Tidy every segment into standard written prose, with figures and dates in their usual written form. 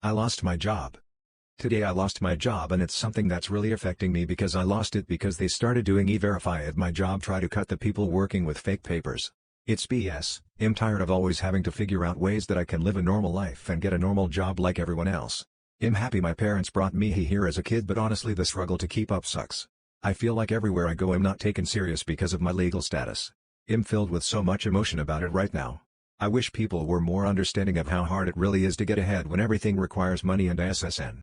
I lost my job. Today I lost my job and it's something that's really affecting me because I lost it because they started doing e-verify at my job, try to cut the people working with fake papers. It's BS. I'm tired of always having to figure out ways that I can live a normal life and get a normal job like everyone else. I'm happy my parents brought me here as a kid, but honestly the struggle to keep up sucks. I feel like everywhere I go I'm not taken serious because of my legal status. I'm filled with so much emotion about it right now. I wish people were more understanding of how hard it really is to get ahead when everything requires money and SSN.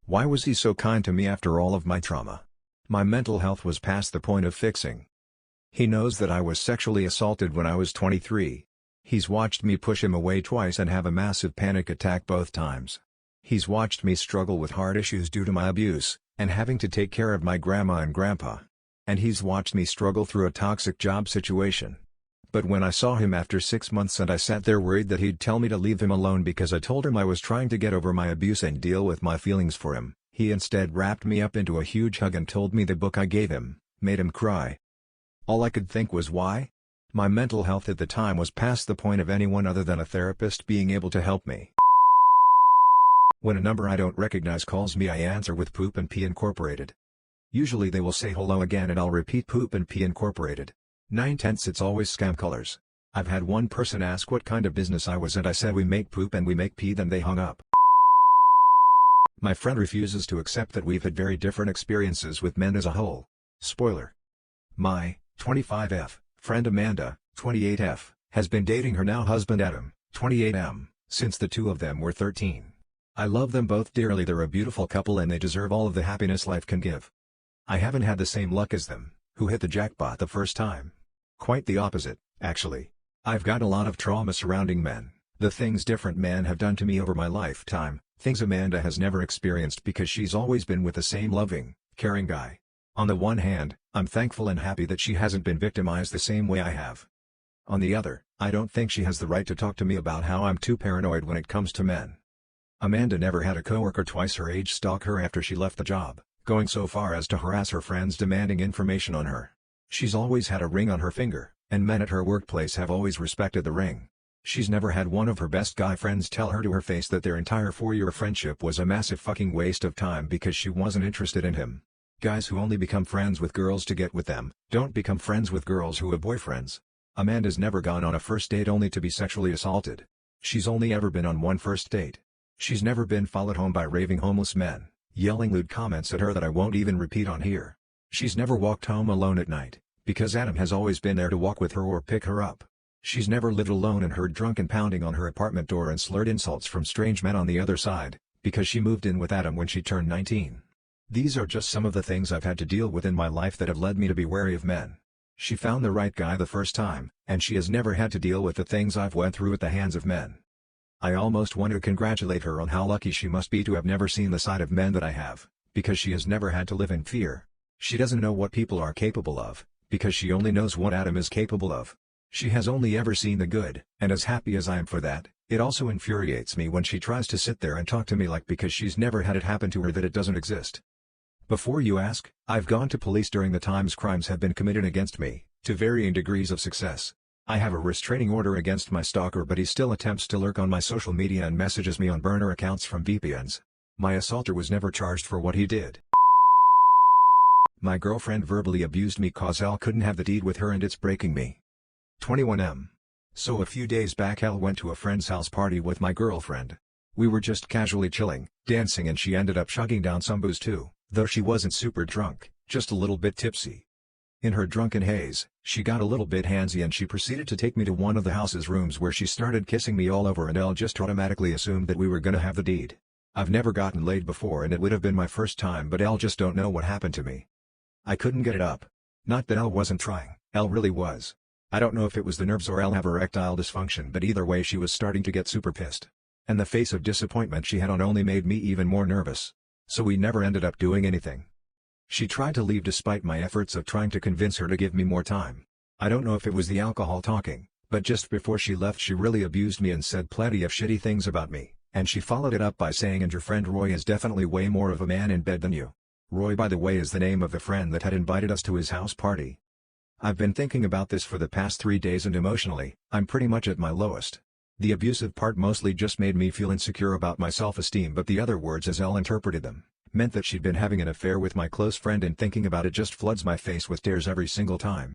Why was he so kind to me after all of my trauma? My mental health was past the point of fixing. He knows that I was sexually assaulted when I was 23. He's watched me push him away twice and have a massive panic attack both times. He's watched me struggle with heart issues due to my abuse, and having to take care of my grandma and grandpa. And he's watched me struggle through a toxic job situation. But when I saw him after 6 months and I sat there worried that he'd tell me to leave him alone because I told him I was trying to get over my abuse and deal with my feelings for him, he instead wrapped me up into a huge hug and told me the book I gave him made him cry. All I could think was why? My mental health at the time was past the point of anyone other than a therapist being able to help me. When a number I don't recognize calls me, I answer with Poop and Pee Incorporated. Usually they will say hello again and I'll repeat Poop and Pee Incorporated. 9/10 it's always scam callers. I've had one person ask what kind of business I was and I said we make poop and we make pee, then they hung up. My friend refuses to accept that we've had very different experiences with men as a whole. Spoiler. My 25F friend Amanda, 28F, has been dating her now husband Adam, 28M, since the two of them were 13. I love them both dearly, they're a beautiful couple and they deserve all of the happiness life can give. I haven't had the same luck as them, who hit the jackpot the first time. Quite the opposite, actually. I've got a lot of trauma surrounding men, the things different men have done to me over my lifetime, things Amanda has never experienced because she's always been with the same loving, caring guy. On the one hand, I'm thankful and happy that she hasn't been victimized the same way I have. On the other, I don't think she has the right to talk to me about how I'm too paranoid when it comes to men. Amanda never had a coworker twice her age stalk her after she left the job, going so far as to harass her friends demanding information on her. She's always had a ring on her finger, and men at her workplace have always respected the ring. She's never had one of her best guy friends tell her to her face that their entire 4-year friendship was a massive fucking waste of time because she wasn't interested in him. Guys who only become friends with girls to get with them, don't become friends with girls who have boyfriends. Amanda's never gone on a first date only to be sexually assaulted. She's only ever been on one first date. She's never been followed home by raving homeless men, yelling lewd comments at her that I won't even repeat on here. She's never walked home alone at night, because Adam has always been there to walk with her or pick her up. She's never lived alone and heard drunken pounding on her apartment door and slurred insults from strange men on the other side, because she moved in with Adam when she turned 19. These are just some of the things I've had to deal with in my life that have led me to be wary of men. She found the right guy the first time, and she has never had to deal with the things I've went through at the hands of men. I almost want to congratulate her on how lucky she must be to have never seen the side of men that I have, because she has never had to live in fear. She doesn't know what people are capable of, because she only knows what Adam is capable of. She has only ever seen the good, and as happy as I am for that, it also infuriates me when she tries to sit there and talk to me like because she's never had it happen to her that it doesn't exist. Before you ask, I've gone to police during the times crimes have been committed against me, to varying degrees of success. I have a restraining order against my stalker, but he still attempts to lurk on my social media and messages me on burner accounts from VPNs. My assaulter was never charged for what he did. My girlfriend verbally abused me cause Al couldn't have the deed with her and it's breaking me. 21M. So a few days back Al went to a friend's house party with my girlfriend. We were just casually chilling, dancing, and she ended up chugging down some booze too, though she wasn't super drunk, just a little bit tipsy. In her drunken haze, she got a little bit handsy and she proceeded to take me to one of the house's rooms where she started kissing me all over and Elle just automatically assumed that we were gonna have the deed. I've never gotten laid before and it would have been my first time, but Elle just don't know what happened to me. I couldn't get it up. Not that Elle wasn't trying, Elle really was. I don't know if it was the nerves or Elle have erectile dysfunction, but either way she was starting to get super pissed. And the face of disappointment she had on only made me even more nervous. So we never ended up doing anything. She tried to leave despite my efforts of trying to convince her to give me more time. I don't know if it was the alcohol talking, but just before she left she really abused me and said plenty of shitty things about me, and she followed it up by saying, "And your friend Roy is definitely way more of a man in bed than you." Roy, by the way, is the name of the friend that had invited us to his house party. I've been thinking about this for the past 3 days and emotionally, I'm pretty much at my lowest. The abusive part mostly just made me feel insecure about my self-esteem, but the other words, as Elle interpreted them, meant that she'd been having an affair with my close friend, and thinking about it just floods my face with tears every single time.